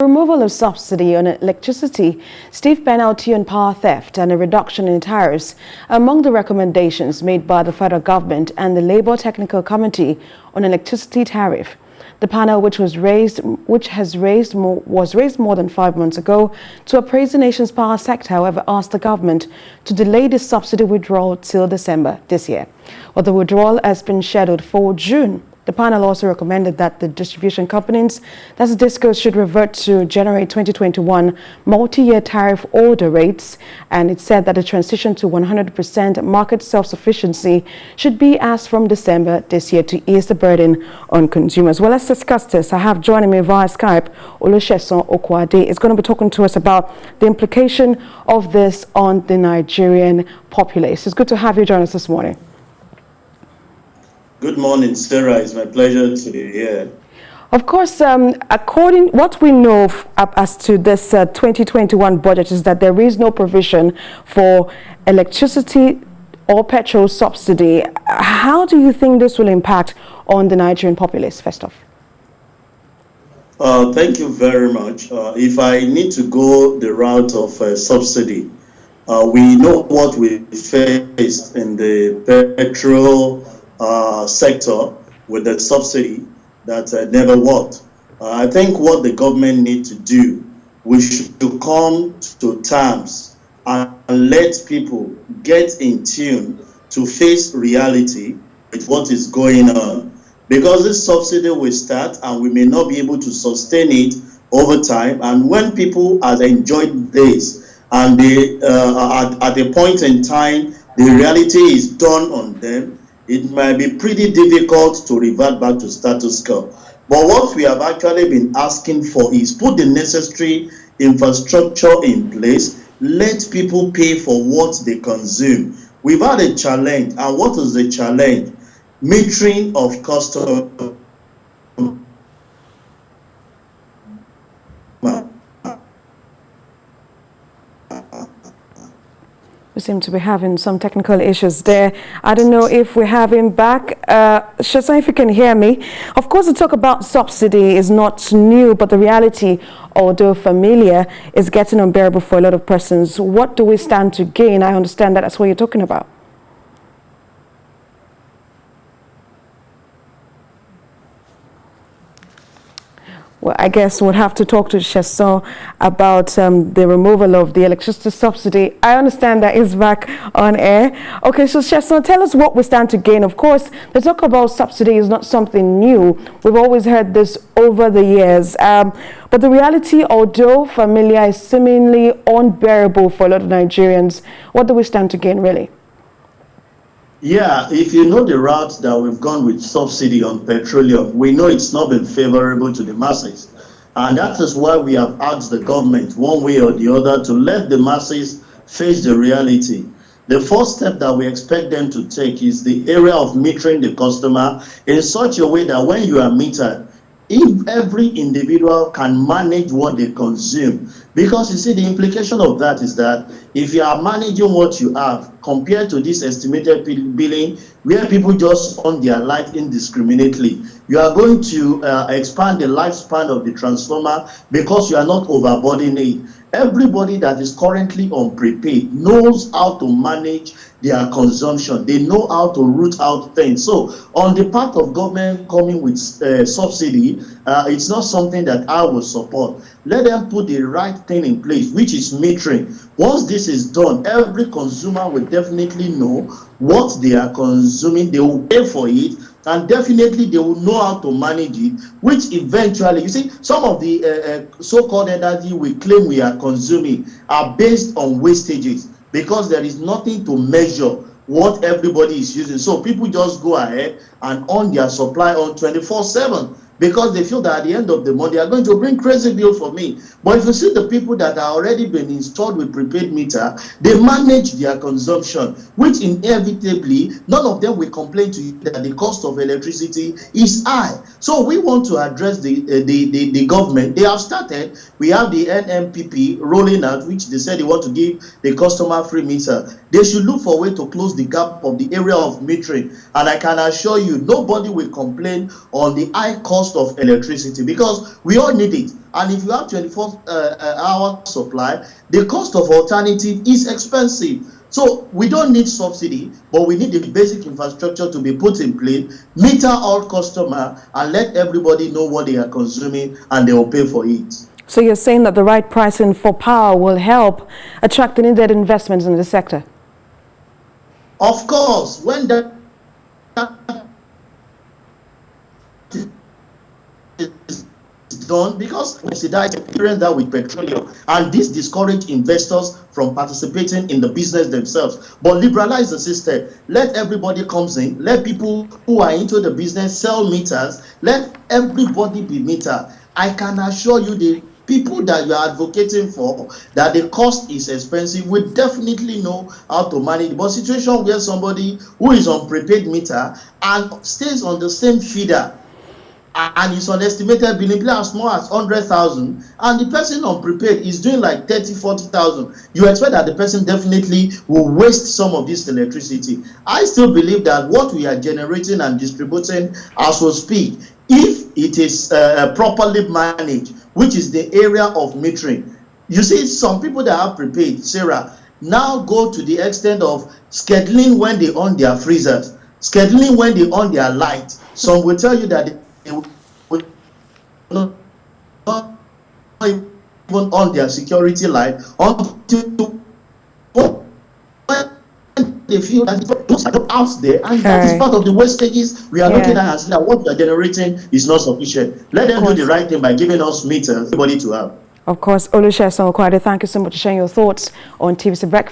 Removal of subsidy on electricity, stiff penalty on power theft and a reduction in tariffs are among the recommendations made by the federal government and the Labour Technical Committee on Electricity Tariff. The panel, which was raised more than 5 months ago to appraise the nation's power sector, however, asked the government to delay the subsidy withdrawal till December this year. Well, the withdrawal has been scheduled for June. The panel also recommended that the distribution companies, that's DISCOs, should revert to January 2021 multi-year tariff order rates, and it said that the transition to 100% market self-sufficiency should be as from December this year to ease the burden on consumers. Well, let's discuss this. I have joining me via Skype Olusegun Okwade. Is going to be talking to us about the implication of this on the Nigerian populace. It's good to have you join us this morning. Good morning, Sarah. It's my pleasure to be here. Of course, according what we know as to this 2021 budget is that there is no provision for electricity or petrol subsidy. How do you think this will impact on the Nigerian populace, first off? Thank you very much. If I need to go the route of subsidy, we know what we faced in the petrol sector with the subsidy that never worked. I think what the government needs to do, we should come to terms and let people get in tune to face reality with what is going on. Because this subsidy will start and we may not be able to sustain it over time. And when people have enjoyed this and they, at a point in time, the reality is done on them, it might be pretty difficult to revert back to status quo. But what we have actually been asking for is put the necessary infrastructure in place, let people pay for what they consume. We've had a challenge, and what is the challenge? Metering of customers. We seem to be having some technical issues there. I don't know if we have him back. Sheson, if you can hear me. Of course, the talk about subsidy is not new, but the reality, although familiar, is getting unbearable for a lot of persons. What do we stand to gain? I understand that that's what you're talking about. Well, I guess we'll have to talk to Sheson about the removal of the electricity subsidy. I understand that he's back on air. Okay, so Sheson, tell us what we stand to gain. Of course, the talk about subsidy is not something new. We've always heard this over the years. But the reality, although familiar, is seemingly unbearable for a lot of Nigerians. What do we stand to gain, really? Yeah, if you know the route that we've gone with subsidy on petroleum, we know it's not been favorable to the masses. And that is why we have asked the government, one way or the other, to let the masses face the reality. The first step that we expect them to take is the area of metering the customer in such a way that when you are metered, if every individual can manage what they consume, because you see the implication of that is that if you are managing what you have compared to this estimated billing where people just on their light indiscriminately, you are going to expand the lifespan of the transformer because you are not overburdening it. Everybody that is currently on prepaid knows how to manage their consumption. They know how to root out things. So on the part of government coming with subsidy, it's not something that I will support. Let them put the right thing in place, which is metering. Once this is done, every consumer will definitely know what they are consuming. They will pay for it, and definitely they will know how to manage it, which eventually, you see, some of the so-called energy we claim we are consuming are based on wastages because there is nothing to measure what everybody is using. So people just go ahead and on their supply on 24/7 because they feel that at the end of the month they are going to bring crazy bill for me. But if you see the people that are already been installed with prepaid meter, they manage their consumption, which inevitably none of them will complain to you that the cost of electricity is high. So we want to address the government. They have started. We have the NMPP rolling out, which they said they want to give the customer free meter. They should look for a way to close the gap of the area of metering. And I can assure you, nobody will complain on the high cost cost of electricity, because we all need it. And if you have 24-hour supply, the cost of alternative is expensive. So we don't need subsidy, but we need the basic infrastructure to be put in place, meter all customer, and let everybody know what they are consuming, and they will pay for it. So you're saying that the right pricing for power will help attract the needed investments in the sector? Of course, when that is done, because we subsidize that with petroleum, and this discourage investors from participating in the business themselves. But liberalize the system, let everybody comes in, let people who are into the business sell meters, let everybody be meter. I can assure you, the people that you are advocating for, that the cost is expensive, will definitely know how to manage. But situation where somebody who is on prepaid meter and stays on the same feeder, and is on estimated billing as small as 100,000, and the person on prepaid is doing like 30-40,000, you expect that the person definitely will waste some of this electricity. I still believe that what we are generating and distributing as we speak, if it is properly managed, which is the area of metering. You see, some people that have prepaid, Sarah, now go to the extent of scheduling when they on their freezers, scheduling when they on their light. Some will tell you that they will not even on their security light until they feel that those are out there, and that is part of the wastages we are looking at, as that what we are generating is not sufficient. Let them do the right thing by giving us meters, everybody to have. Of course, Olusegun Okwade, thank you so much for sharing your thoughts on TVC Breakfast.